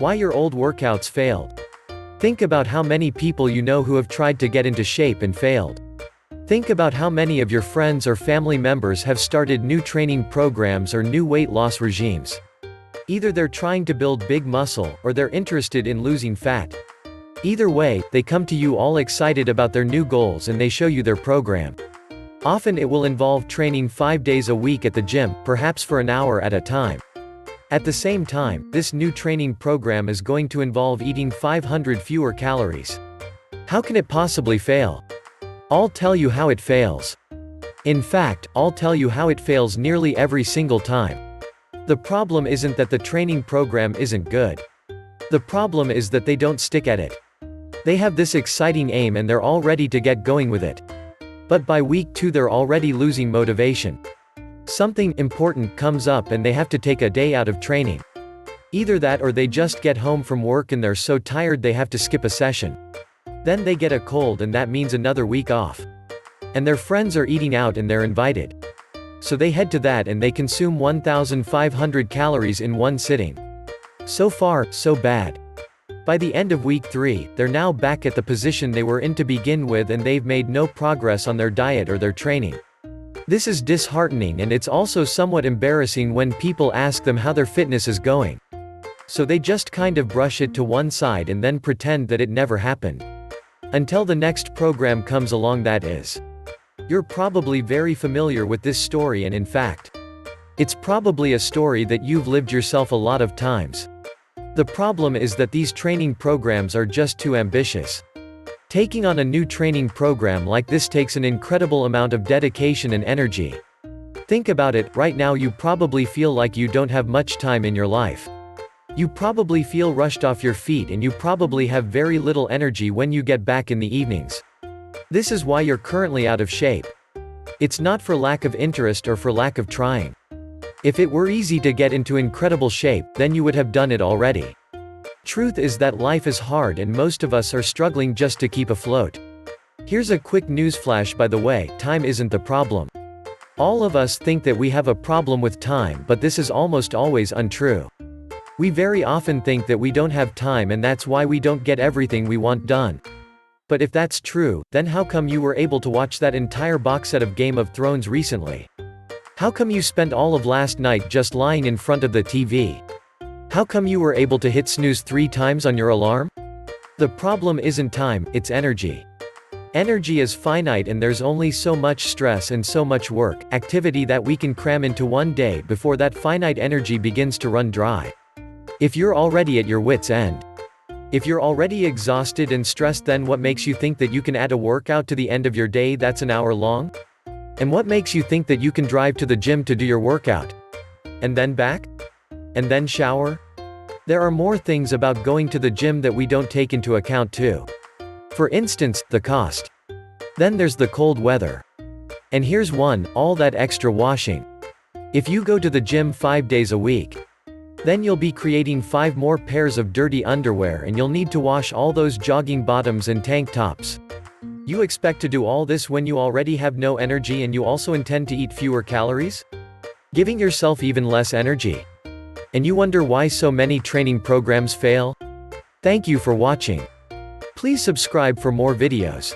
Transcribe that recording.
Why your old workouts failed. Think about how many people you know who have tried to get into shape and failed. Think about how many of your friends or family members have started new training programs or new weight loss regimes. Either they're trying to build big muscle, or they're interested in losing fat. Either way, they come to you all excited about their new goals and they show you their program. Often it will involve training 5 days a week at the gym, perhaps for an hour at a time. At the same time, this new training program is going to involve eating 500 fewer calories. How can it possibly fail? I'll tell you how it fails. In fact, I'll tell you how it fails nearly every single time. The problem isn't that the training program isn't good. The problem is that they don't stick at it. They have this exciting aim and they're all ready to get going with it. But by week 2 they're already losing motivation. Something important comes up and they have to take a day out of training. Either that or they just get home from work and they're so tired they have to skip a session. Then they get a cold and that means another week off. And their friends are eating out and they're invited. So they head to that and they consume 1,500 calories in one sitting. So far, so bad. By the end of week 3, they're now back at the position they were in to begin with and they've made no progress on their diet or their training. This is disheartening and it's also somewhat embarrassing when people ask them how their fitness is going. So they just kind of brush it to one side and then pretend that it never happened. Until the next program comes along, that is. You're probably very familiar with this story and in fact, it's probably a story that you've lived yourself a lot of times. The problem is that these training programs are just too ambitious. Taking on a new training program like this takes an incredible amount of dedication and energy. Think about it, right now you probably feel like you don't have much time in your life. You probably feel rushed off your feet and you probably have very little energy when you get back in the evenings. This is why you're currently out of shape. It's not for lack of interest or for lack of trying. If it were easy to get into incredible shape, then you would have done it already. Truth is that life is hard and most of us are struggling just to keep afloat. Here's a quick newsflash, by the way, time isn't the problem. All of us think that we have a problem with time, but this is almost always untrue. We very often think that we don't have time and that's why we don't get everything we want done. But if that's true, then how come you were able to watch that entire box set of Game of Thrones recently? How come you spent all of last night just lying in front of the TV? How come you were able to hit snooze 3 times on your alarm? The problem isn't time, it's energy. Energy is finite and there's only so much stress and so much work, activity that we can cram into one day before that finite energy begins to run dry. If you're already at your wit's end, if you're already exhausted and stressed, then what makes you think that you can add a workout to the end of your day that's an hour long? And what makes you think that you can drive to the gym to do your workout? And then back? And then shower? There are more things about going to the gym that we don't take into account too. For instance, the cost. Then there's the cold weather. And here's one, all that extra washing. If you go to the gym 5 days a week, then you'll be creating 5 more pairs of dirty underwear and you'll need to wash all those jogging bottoms and tank tops. You expect to do all this when you already have no energy and you also intend to eat fewer calories? Giving yourself even less energy. And you wonder why so many training programs fail? Thank you for watching. Please subscribe for more videos.